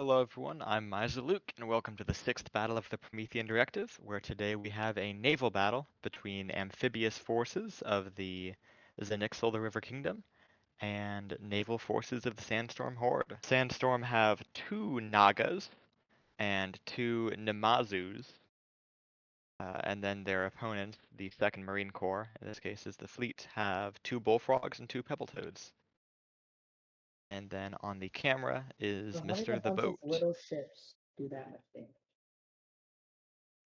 Hello everyone, I'm Luke, and welcome to the 6th Battle of the Promethean Directive, where today we have a naval battle between amphibious forces of the Zanixl, the River Kingdom, and naval forces of the Sandstorm Horde. Sandstorm have 2 Nagas and 2 Namazus, and then their opponents, the 2nd Marine Corps, in this case is the fleet, have 2 Bullfrogs and 2 Pebbletoads. And then on the camera is So how did a Mr. the bunch of Boat. little ships do that much damage?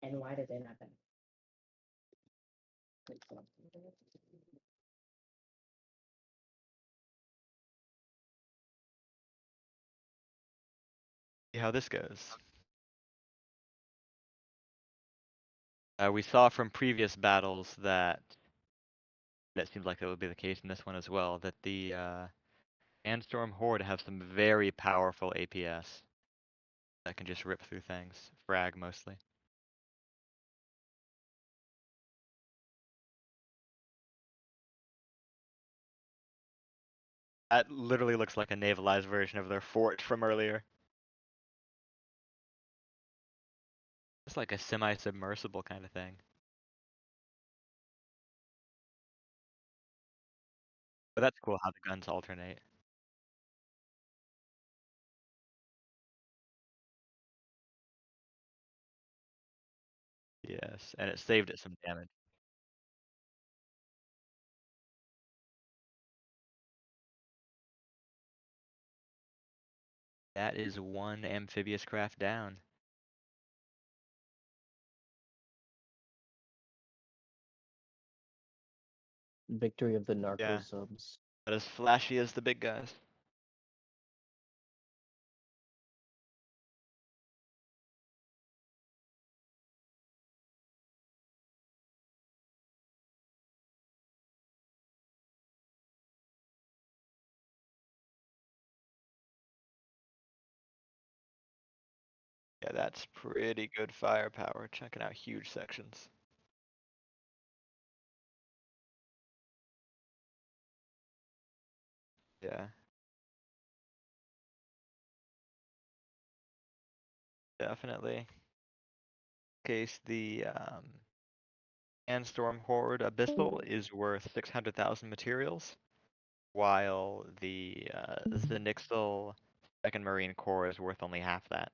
And why did they not die? See how this goes. We saw from previous battles that it seems like that would be the case in this one as well, that the Sandstorm Horde have some very powerful APS that can just rip through things. Frag mostly. That literally looks like a navalized version of their fort from earlier. It's like a semi-submersible kind of thing. But that's cool how the guns alternate. Yes, and it saved it some damage. That is 1 amphibious craft down. Victory of the narco Yeah, subs. but as flashy as the big guys. Yeah, that's pretty good firepower, checking out huge sections. Yeah, definitely. Case the Sandstorm Horde Abyssal is worth 600,000 materials, while the Zanixl 2nd Marine Corps is worth only half that.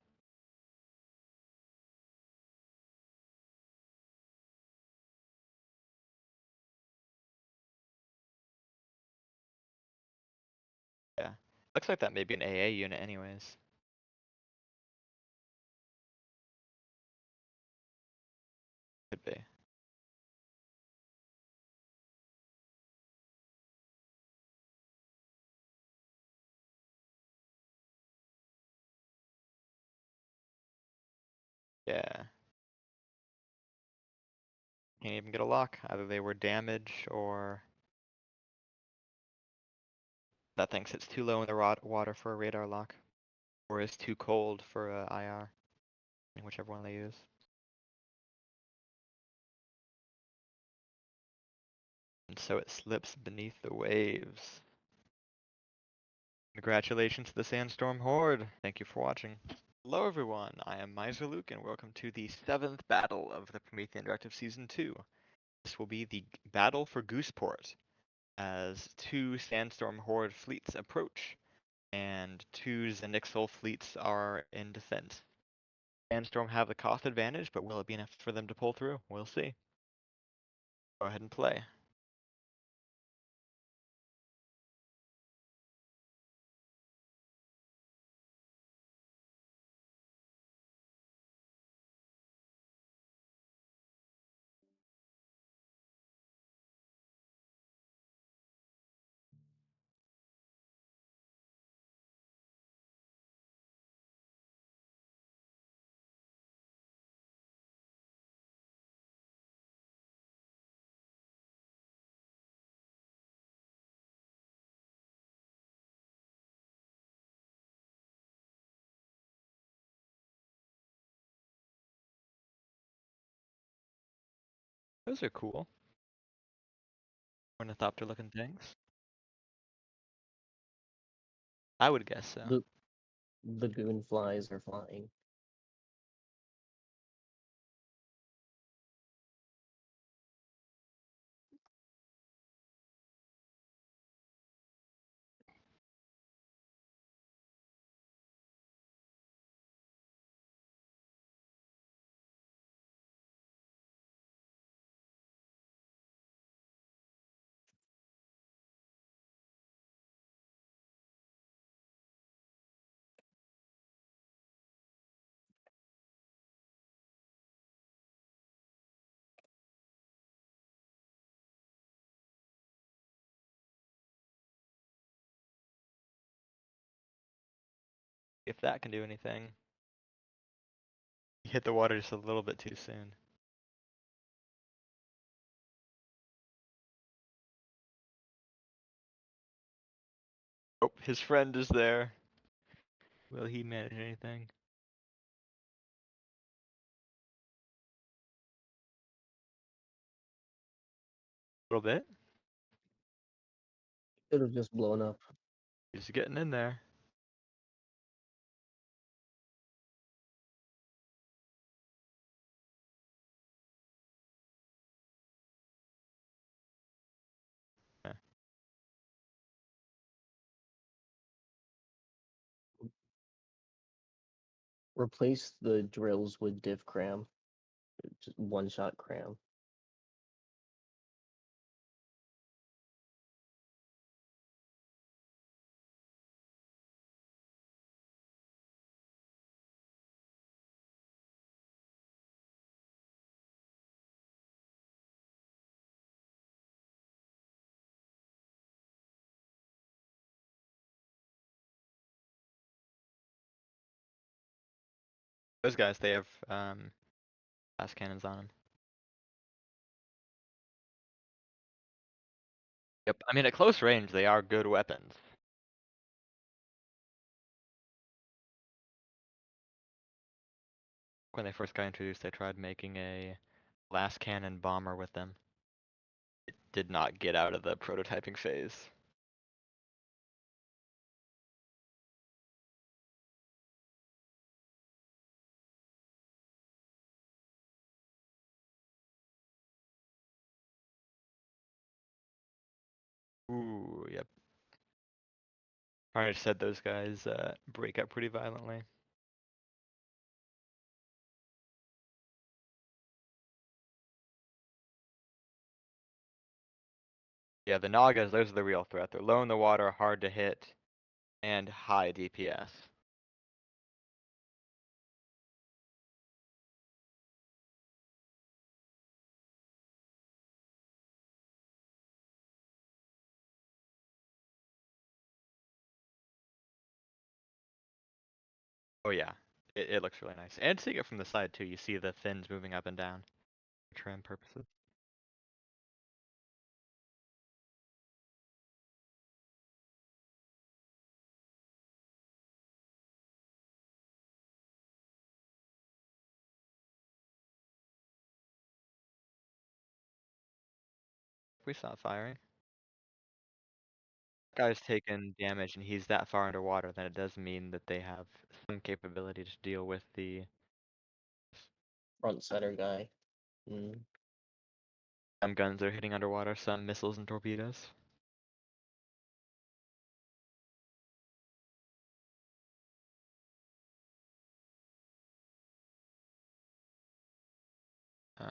Yeah, looks like that may be an AA unit anyways. Could be. Yeah. Can't even get a lock. Either they were damaged or that thing sits too low in the water for a radar lock. Or is too cold for a IR. Whichever one they use. And so it slips beneath the waves. Congratulations to the Sandstorm Horde. Thank you for watching. Hello everyone, I am Luke, and welcome to the 7th battle of the Promethean Directive Season 2. This will be the battle for Gooseport, as 2 Sandstorm Horde fleets approach, and 2 Zanixl fleets are in defense. Sandstorm have the cost advantage, but will it be enough for them to pull through? We'll see. Go ahead and play. Those are cool. Ornithopter looking things. I would guess so. Lagoon flies are flying. If that can do anything. He hit the water just a little bit too soon. Oh, his friend is there. Will he manage anything? A little bit. Could have just blown up. He's getting in there. Yeah. Replace the drills with div cram. Just one-shot cram. Those guys, they have fast cannons on them. Yep. I mean, at close range, they are good weapons. When they first got introduced, they tried making a glass cannon bomber with them. It did not get out of the prototyping phase. Ooh, yep. Already said those guys break up pretty violently. Yeah, the Nagas, those are the real threat. They're low in the water, hard to hit, and high DPS. Oh yeah, it looks really nice. And seeing it from the side too, you see the fins moving up and down for trim purposes. We saw firing. Guy's taken damage and he's that far underwater, then it does mean that they have some capability to deal with the Front center guy. some guns that are hitting underwater, some missiles and torpedoes. Uh,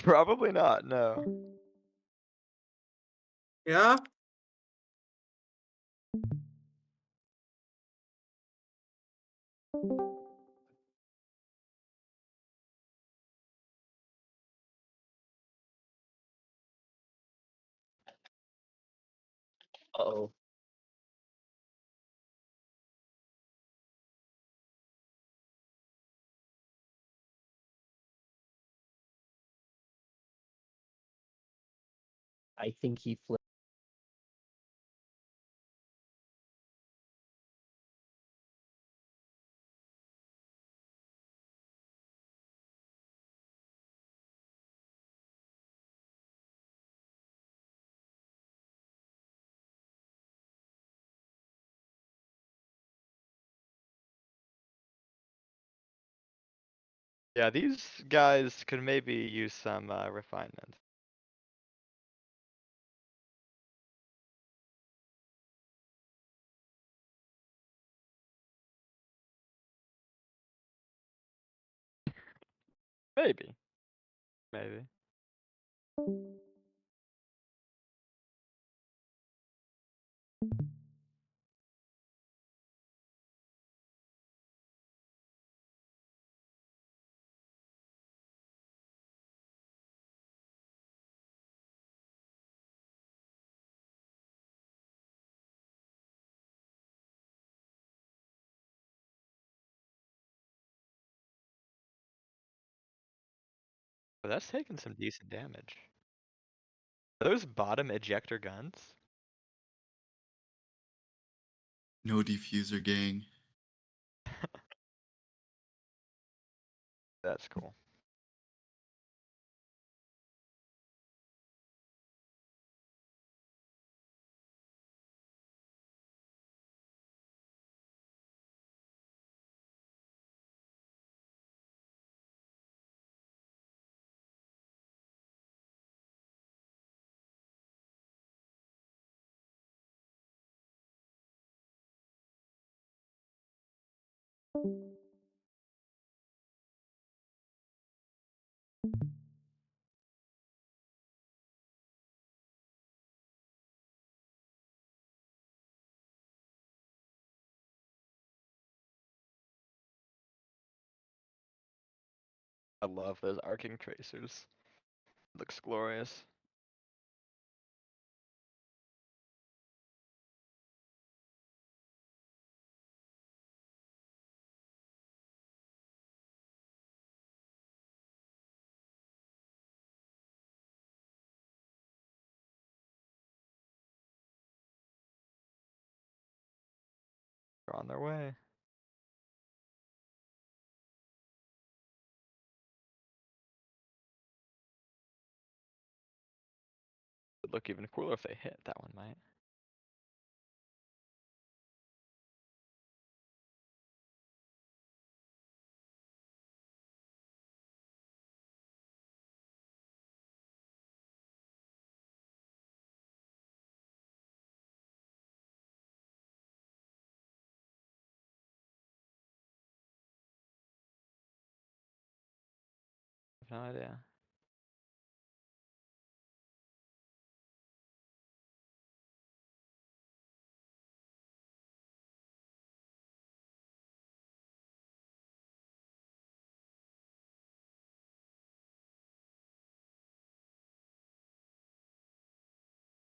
Probably not, no. Yeah? Uh-oh. I think he flipped. Yeah, these guys could maybe use some refinement. Maybe. Maybe. But that's taking some decent damage. Are those bottom ejector guns? No diffuser gang. That's cool. I love those arcing tracers. Looks glorious. They're on their way. Would look even cooler if they hit. That one might. I have no idea.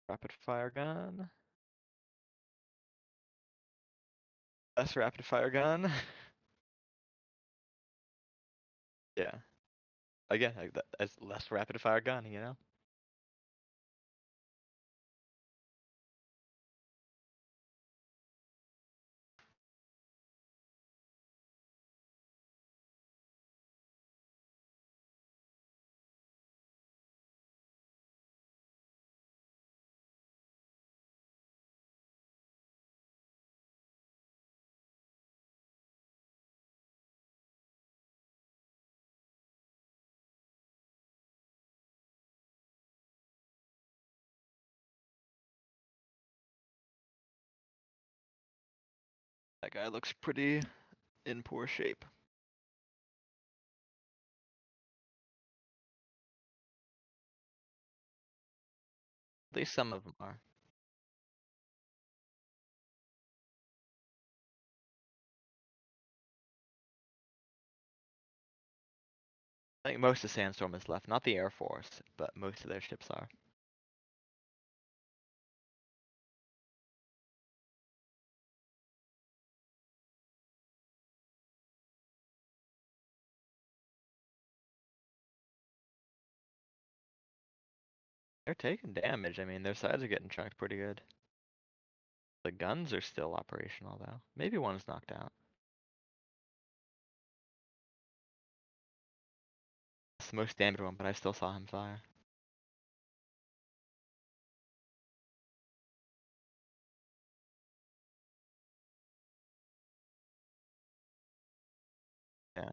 Rapid fire gun. Less rapid fire gun. Yeah. Again, like that, as less rapid fire gun, you know? That guy looks pretty in poor shape. At least some of them are. I think most of Sandstorm is left, not the Air Force, but most of their ships are. They're taking damage. I mean, their sides are getting chunked pretty good. The guns are still operational though. Maybe one's knocked out. It's the most damaged one, but I still saw him fire. Yeah.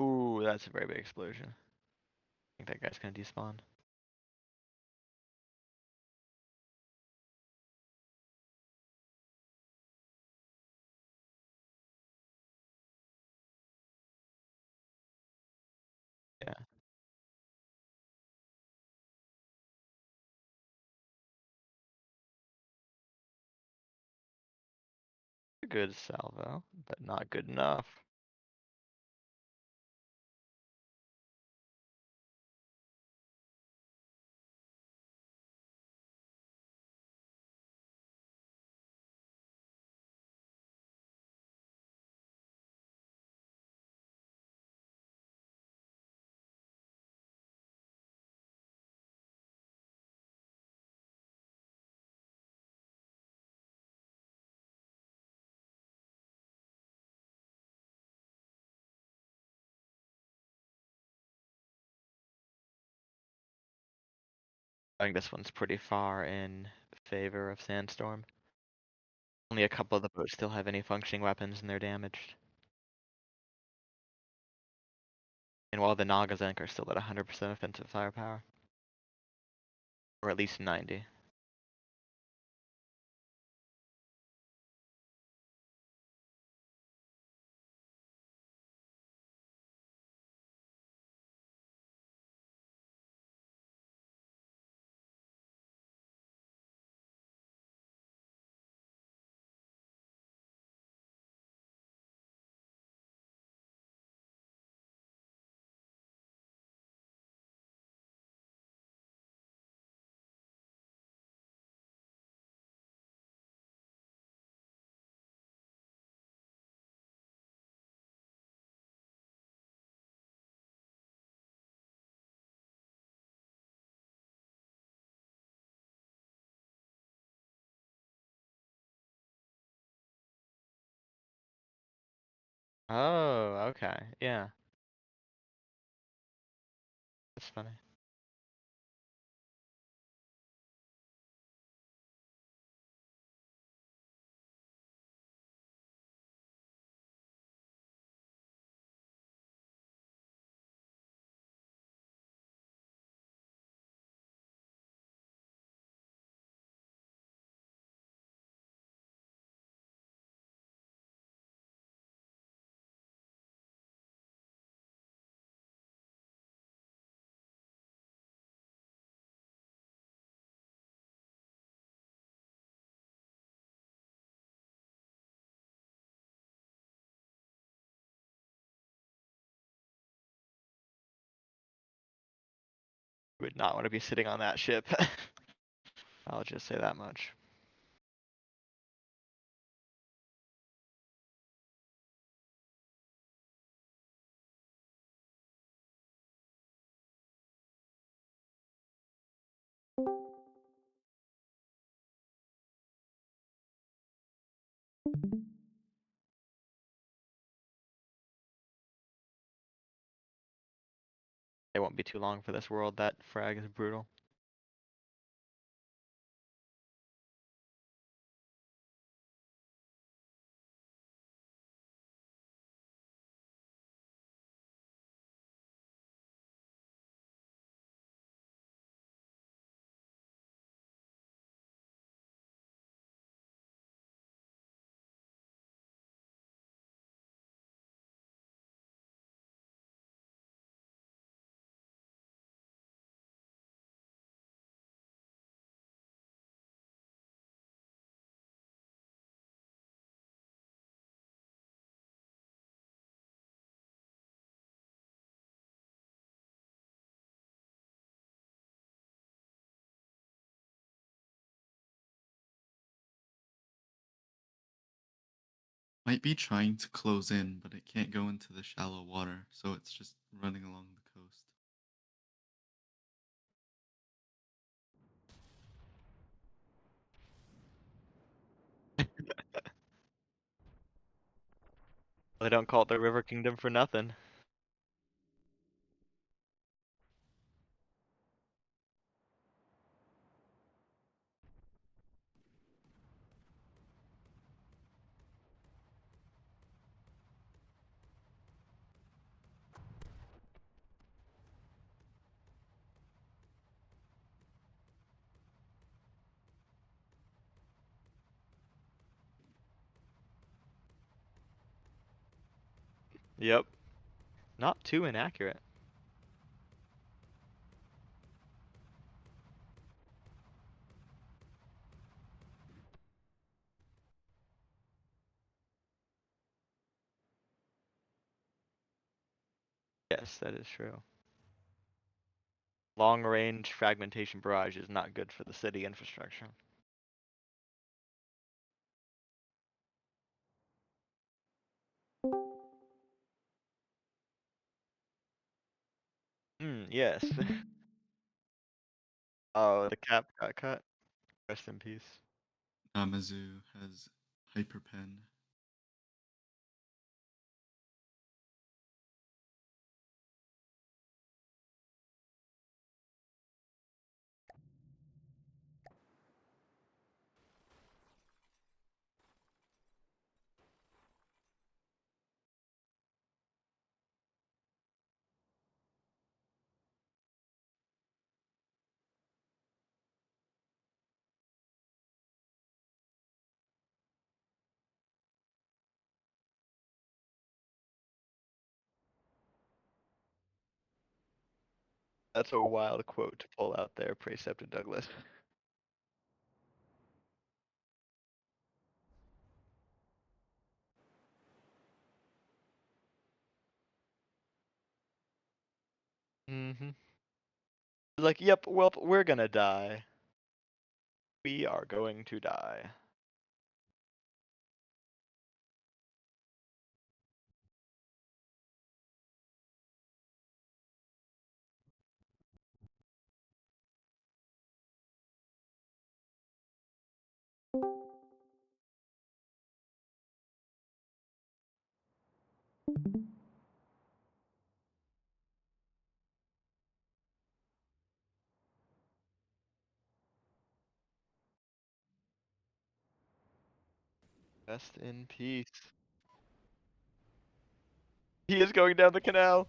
Ooh, that's a very big explosion. I think that guy's gonna despawn. Yeah. A good salvo, but not good enough. I think this one's pretty far in favor of Sandstorm. Only a couple of the boats still have any functioning weapons and they're damaged. And while the Nagazank are still at 100% offensive firepower. Or at least 90. Oh, okay. Yeah. That's funny. Would not want to be sitting on that ship. I'll just say that much. It won't be too long for this world. That frag is brutal. Might be trying to close in, but it can't go into the shallow water, so it's just running along the coast. They don't call it the River Kingdom for nothing. Yep. Not too inaccurate. Yes, that is true. Long-range fragmentation barrage is not good for the city infrastructure. Yes. Oh, the cap got cut. Rest in peace. Namazu has hyperpen. That's a wild quote to pull out there, Preceptor Douglas. Mm-hmm. Like, yep, well, we're gonna die. We are going to die. Rest in peace. He is going down the canal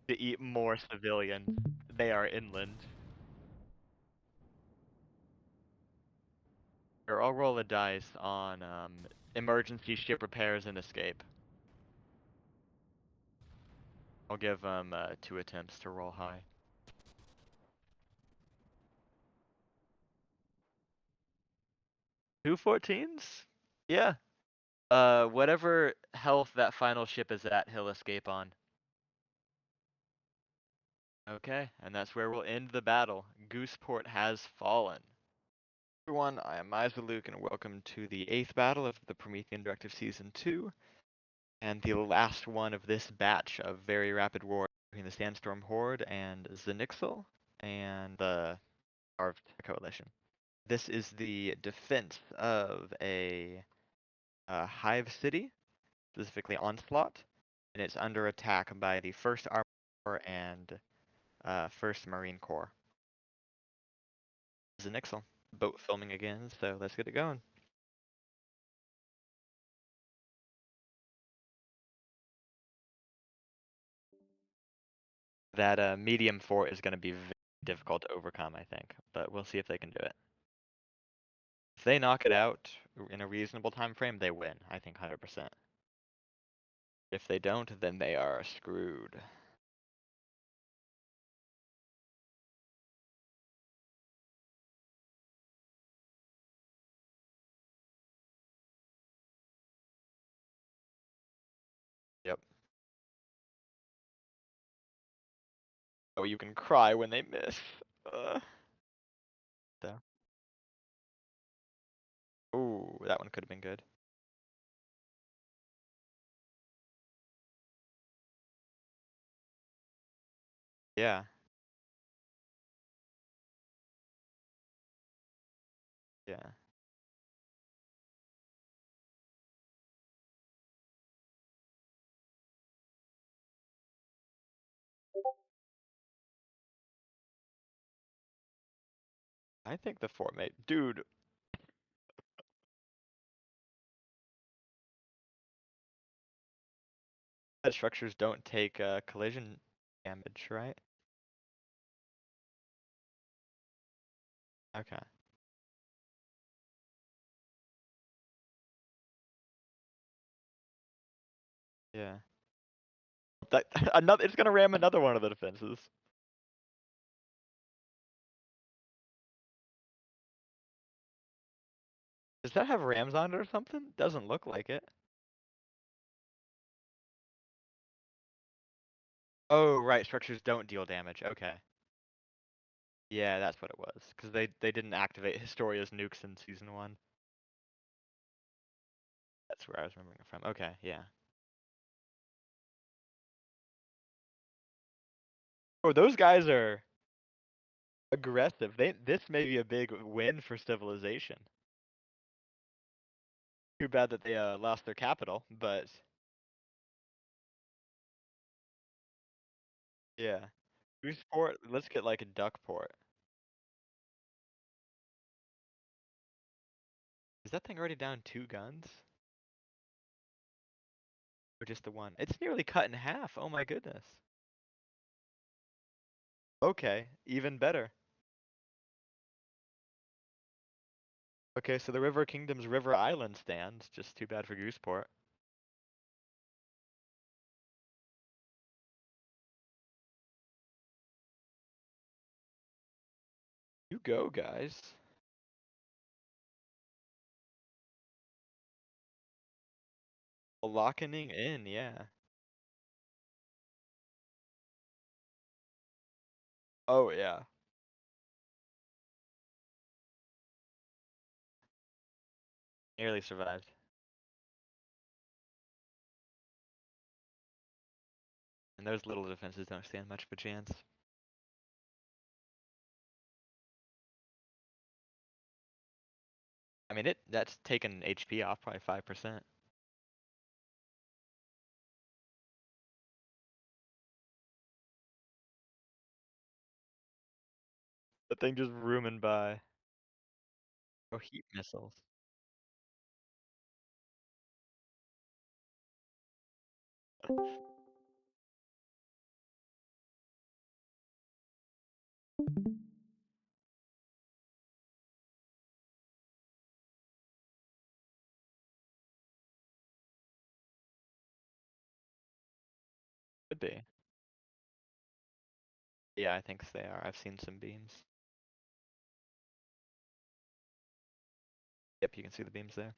to eat more civilians. They are inland. Here, I'll roll a dice on emergency ship repairs and escape. I'll give 2 attempts to roll high. 2 14s? Yeah. Whatever health that final ship is at, he'll escape on. Okay, and that's where we'll end the battle. Gooseport has fallen. Everyone, I am Luke, and welcome to the 8th battle of the Promethean Directive Season 2, and the last one of this batch of very rapid war between the Sandstorm Horde and Zanixl and the Carved Coalition. This is the defense of a hive city, specifically Onslaught, and it's under attack by the 1st Armor Corps and 1st Marine Corps. Zanixl. Boat filming again, so let's get it going. That medium fort is going to be very difficult to overcome, I think, but we'll see if they can do it. If they knock it out in a reasonable time frame, they win, I think 100%. If they don't, then they are screwed. Yep. Oh, you can cry when they miss. So. Ooh, that one could have been good. Yeah. Yeah. I think the fort mate. Dude, that structures don't take collision damage, right? Okay. Yeah. That another it's gonna ram another one of the defenses. Does that have rams on it or something? Doesn't look like it. Oh, right, structures don't deal damage. Okay. Yeah, that's what it was. Because they didn't activate Historia's nukes in season 1. That's where I was remembering it from. Okay, yeah. Oh, those guys are aggressive. This may be a big win for civilization. Too bad that they lost their capital, but yeah. Goose port, let's get like a duck port. Is that thing already down 2 guns? Or just the one? It's nearly cut in half. Oh my goodness. Okay, even better. Okay, so the River Kingdom's River Island stands. Just too bad for Gooseport. You go, guys. Locking in, yeah. Oh yeah. Nearly survived. And those little defenses don't stand much of a chance. I mean, that's taken HP off probably 5%. The thing just rooming by. Oh, heat missiles. Could be. Yeah, I think they are. I've seen some beams. Yep, you can see the beams there.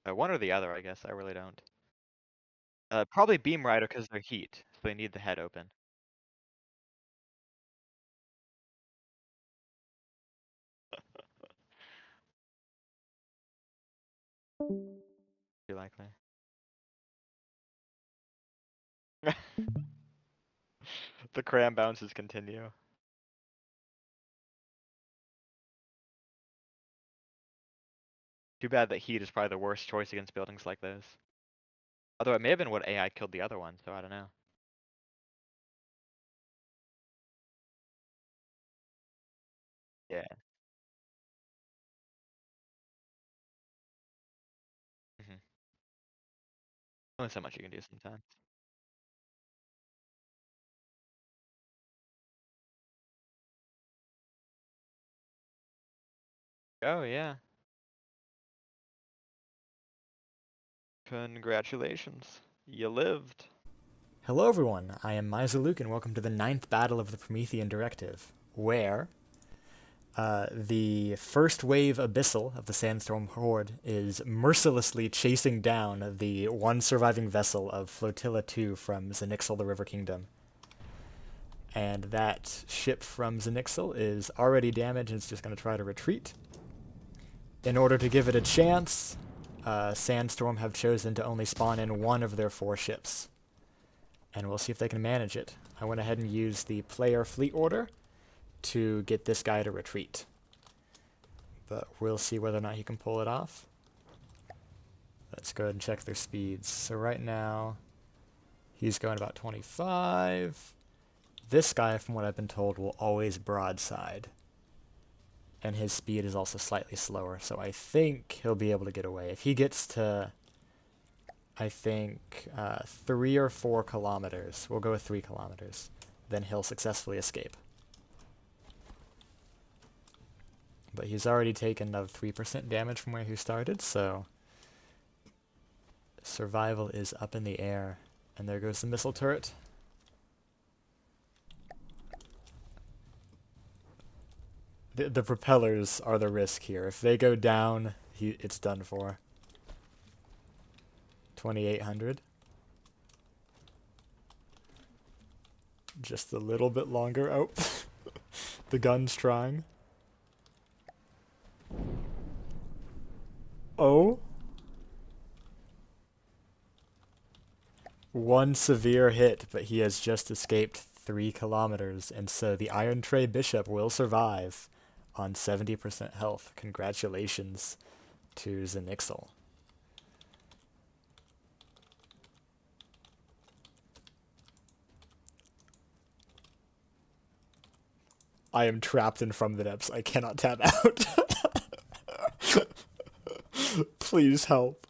One or the other, I guess. I really don't. Probably beam rider because they're heat, so they need the head open. Too likely. The cram bounces continue. Too bad that heat is probably the worst choice against buildings like those. Although it may have been what AI killed the other one, so I don't know. Yeah. Hmm. Only so much you can do sometimes. Oh yeah. Congratulations. You lived. Hello everyone, I am Luke, and welcome to the 9th battle of the Promethean Directive, where the first wave Abyssal of the Sandstorm Horde is mercilessly chasing down the one surviving vessel of Flotilla 2 from Zanixl, the River Kingdom. And that ship from Zanixl is already damaged and it's just going to try to retreat. In order to give it a chance, Sandstorm have chosen to only spawn in one of their 4 ships. And we'll see if they can manage it. I went ahead and used the player fleet order to get this guy to retreat. But we'll see whether or not he can pull it off. Let's go ahead and check their speeds. So right now, he's going about 25. This guy, from what I've been told, will always broadside. And his speed is also slightly slower, so I think he'll be able to get away. If he gets to, I think, 3 or 4 kilometers, we'll go with 3 kilometers, then he'll successfully escape. But he's already taken another 3% damage from where he started, so survival is up in the air. And there goes the missile turret. The propellers are the risk here. If they go down, it's done for. 2,800. Just a little bit longer. Oh, the gun's trying. Oh. One severe hit, but he has just escaped 3 kilometers, and so the Iron Tray Bishop will survive on 70% health. Congratulations to Zanixl. I am trapped in From the Depths. I cannot tap out. Please help.